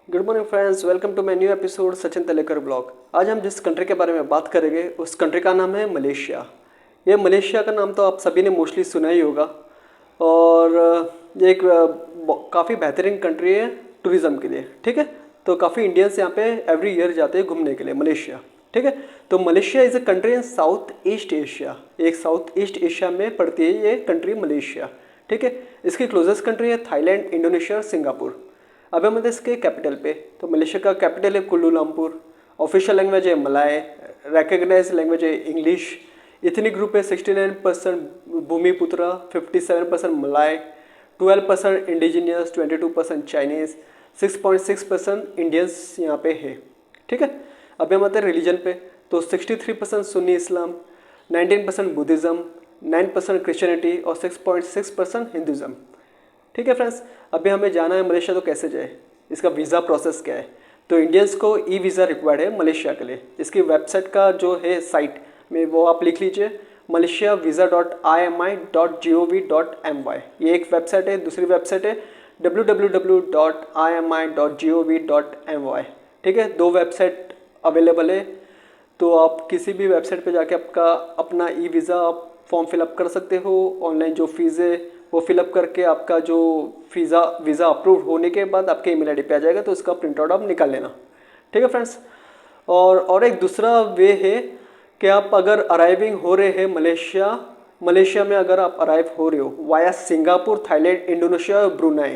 Good morning friends, welcome to my new episode Sachin Talekar blog. आज हम जिस कंट्री के बारे में बात करेंगे उस कंट्री का नाम है मलेशिया। ये मलेशिया का नाम तो आप सभी ने मोस्टली सुना ही होगा और ये एक काफ़ी बेहतरीन कंट्री है टूरिज़्म के लिए। ठीक है, तो काफ़ी इंडियंस यहाँ पे एवरी ईयर जाते हैं घूमने के लिए मलेशिया। ठीक है, तो Malaysia is a country in south east Asia. एक साउथ ईस्ट एशिया में पड़ती है ये कंट्री मलेशिया। ठीक है, इसकी क्लोजेस्ट कंट्री है थाईलैंड, इंडोनेशिया और सिंगापुर। अब हम इसके कैपिटल पे, तो मलेशिया का कैपिटल है कुलालमपुर। ऑफिशियल लैंग्वेज है मलाय, रिकग्नाइज लैंग्वेज है इंग्लिश। इथनिक ग्रुप है 69% भूमिपुत्रा, 57% मलाय, 12% इंडिजिनियस, 22% चाइनीज़, 6.6% इंडियंस यहाँ पे है। ठीक है, अभी हम आते हैं रिलीजन पे, तो 63% सुन्नी इस्लाम, 19% बुद्धिज़्म, 9% क्रिश्चियनिटी और 6.6% हिंदुज़्म। ठीक है फ्रेंड्स, अभी हमें जाना है मलेशिया, तो कैसे जाए, इसका वीज़ा प्रोसेस क्या है। तो इंडियंस को ई वीज़ा रिक्वायर्ड है मलेशिया के लिए। इसकी वेबसाइट का जो है साइट में वो आप लिख लीजिए malaysiavisa.imi.gov.my। ये एक वेबसाइट है। दूसरी वेबसाइट है www.imi.gov.my। ठीक है, दो वेबसाइट अवेलेबल है, तो आप किसी भी वेबसाइट पे जाके आपका अपना ई वीज़ा फॉर्म फिलअप कर सकते हो। ऑनलाइन जो फीस है वो फिलअप करके आपका जो वीज़ा अप्रूव होने के बाद आपके ईमेल आईडी पे आ जाएगा, तो उसका प्रिंट आउट आप निकाल लेना। ठीक है फ्रेंड्स, और एक दूसरा वे है कि आप अगर अराइविंग हो रहे हैं मलेशिया में अगर आप अराइव हो रहे हो वाया सिंगापुर, थाईलैंड, इंडोनेशिया और ब्रुनाई,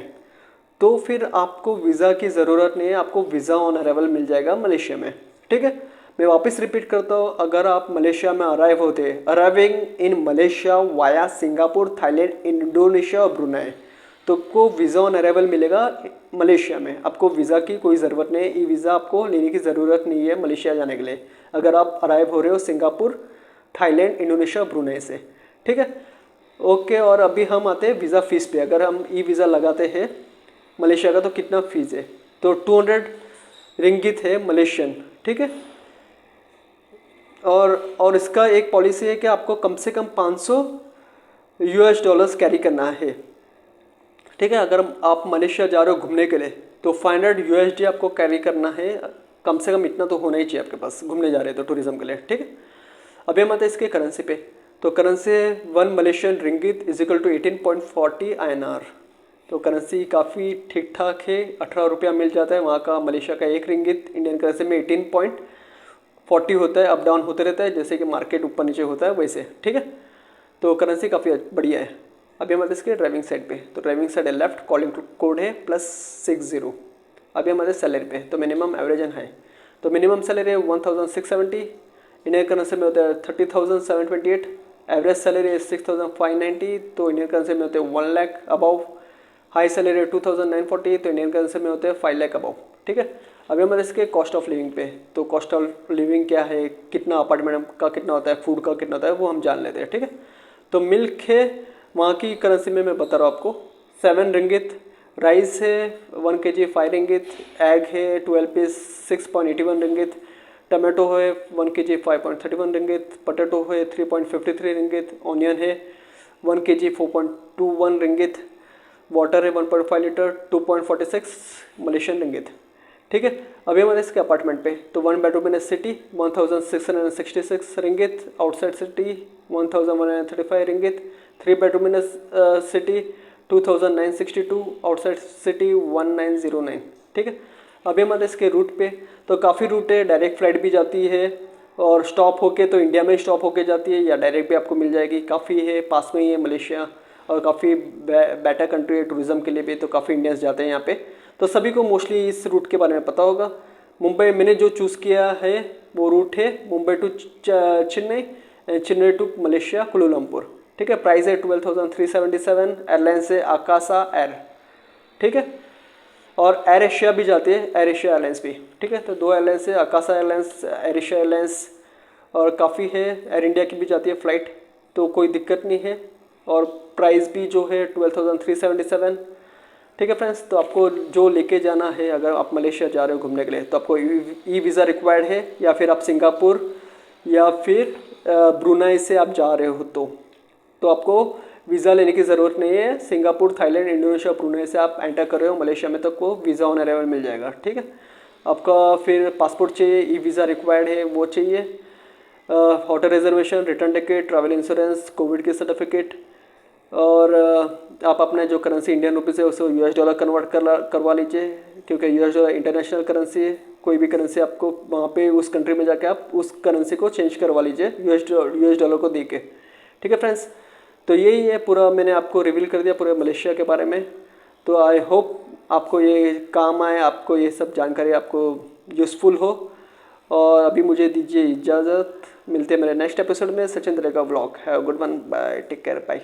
तो फिर आपको वीज़ा की ज़रूरत नहीं है, आपको वीज़ा ऑन अराइवल मिल जाएगा मलेशिया में। ठीक है, मैं वापस रिपीट करता हूँ, अगर आप मलेशिया में अराइव होते हैं, arriving in Malaysia via Singapore, Thailand, Indonesia और ब्रुनाई, तो आपको वीज़ा ऑन अराइवल मिलेगा मलेशिया में। आपको वीज़ा की कोई ज़रूरत नहीं है, ई वीज़ा आपको लेने की ज़रूरत नहीं है मलेशिया जाने के लिए, अगर आप अराइव हो रहे हो सिंगापुर, थाईलैंड, इंडोनेशिया, ब्रुनाई से। ठीक है, ओके। और अभी हम आते हैं वीज़ा फ़ीस पे। अगर हम ई वीज़ा लगाते हैं मलेशिया का, तो कितना फ़ीस है, तो 200 रिंगित है मलेशियन। ठीक है, और इसका एक पॉलिसी है कि आपको कम से कम 500 यूएस डॉलर्स कैरी करना है। ठीक है, अगर आप मलेशिया जा रहे हो घूमने के लिए, तो 500 यूएसडी आपको कैरी करना है, कम से कम इतना तो होना ही चाहिए आपके पास, घूमने जा रहे हैं तो टूरिज्म के लिए। ठीक है, अभी हम आते हैं इसके करेंसी पे, तो currency 1 Malaysian ringgit is equal to 18.40 INR। तो करेंसी काफ़ी ठीक ठाक है, 18 रुपया मिल जाता है वहाँ का। मलेशिया का एक रिंगित इंडियन करेंसी में 18.40 होता है, अप डाउन होते रहता है, जैसे कि मार्केट ऊपर नीचे होता है वैसे। ठीक है, तो करेंसी काफ़ी बढ़िया है। अभी हमारे इसके ड्राइविंग साइड पे, तो ड्राइविंग साइड है लेफ्ट, कॉलिंग कोड है +60। अभी हमारे सैलरी पे, तो मिनिमम एवरेज एंड हाई, तो मिनिमम सैलरी है 1670, इंडियन करेंसी में होता है 30,728, एवरेज सैलरी है 6,590, तो इंडियन करेंसी में होते हैं 1 लाख अबव, हाई सैलरी है 2,940, तो इंडियन करेंसी में होते हैं 5 लाख अबव। ठीक है, अभी हमारे इसके कॉस्ट ऑफ लिविंग पे, तो कॉस्ट ऑफ लिविंग क्या है, कितना अपार्टमेंट का कितना होता है, फूड का कितना होता है, वो हम जान लेते हैं। ठीक है, तो मिल्क है वहाँ की करेंसी में मैं बता रहा हूँ आपको 7 रिंगित, राइस है 1 kg 5 रिंगित, एग है 12 पीस 6.81 रिंगित, टमाटो है 1 kg 5.31 रिंगित, पोटैटो है 3.53 रिंगित, ऑनियन है 1 kg 4.21 रिंगित, वाटर है 1.5 लीटर 2.46 मलेशियन रिंगित। ठीक है, अभी हमारे इसके अपार्टमेंट पे, तो 1 बेडरूम इन सिटी 1666 रिंगित, आउटसाइड सिटी 1135 रिंगित, 3 बेडरूम इन सिटी 2962, आउटसाइड सिटी 1909। ठीक है, अभी हमारे इसके रूट पे, तो काफ़ी रूट है, डायरेक्ट फ्लाइट भी जाती है और स्टॉप होके तो इंडिया में स्टॉप होके जाती है, या डायरेक्ट भी आपको मिल जाएगी। काफ़ी है, पास में ही है मलेशिया और काफ़ी बेटर कंट्री है टूरिज़्म के लिए भी, तो काफ़ी इंडियंस जाते हैं यहाँ पे, तो सभी को मोस्टली इस रूट के बारे में पता होगा। मुंबई मैंने जो चूज़ किया है वो रूट है Mumbai to Chennai, Chennai to Malaysia Kuala Lumpur. ठीक है, प्राइस है 12,377, एयरलाइंस है आकाशा एयर। ठीक है, और एयर एशिया भी जाती है, एयर एशिया एयरलाइंस भी। ठीक है, तो 2 एयरलाइंस है, आकाशा एयरलाइंस, एयर एशिया एयरलाइंस, और काफ़ी है, एयर इंडिया की भी जाती है फ्लाइट, तो कोई दिक्कत नहीं है, और प्राइस भी जो है 12,377। ठीक है फ्रेंड्स, तो आपको जो लेके जाना है, अगर आप मलेशिया जा रहे हो घूमने के लिए, तो आपको ई वीज़ा रिक्वायर्ड है, या फिर आप सिंगापुर या फिर ब्रुनाई से आप जा रहे हो, तो आपको वीज़ा लेने की ज़रूरत नहीं है। सिंगापुर, थाईलैंड, इंडोनेशिया, ब्रुनेई से आप एंटर कर रहे हो मलेशिया में, तो वो वीज़ा ऑन अराइवल मिल जाएगा। ठीक है, आपका फिर पासपोर्ट चाहिए, ई वीज़ा रिक्वायर्ड है वो चाहिए, hotel reservation, return ticket, travel insurance, Covid की सर्टिफिकेट, और आप अपने जो करेंसी इंडियन रुपीज़ है उसे यूएस डॉलर कन्वर्ट करवा लीजिए, क्योंकि यूएस डॉलर इंटरनेशनल करेंसी है। कोई भी करेंसी आपको वहाँ पे उस कंट्री में जाके आप उस करेंसी को चेंज करवा लीजिए यूएस डॉलर को दे के। ठीक है फ्रेंड्स, तो यही है पूरा, मैंने आपको रिवील कर दिया पूरे मलेशिया के बारे में। तो आई होप आपको ये काम आए, आपको ये सब जानकारी आपको यूज़फुल हो। और अभी मुझे दीजिए इजाज़त, मिलते हैं मेरे नेक्स्ट एपिसोड में। सचिन रहेगा vlog. Have a good one, bye, take care, bye.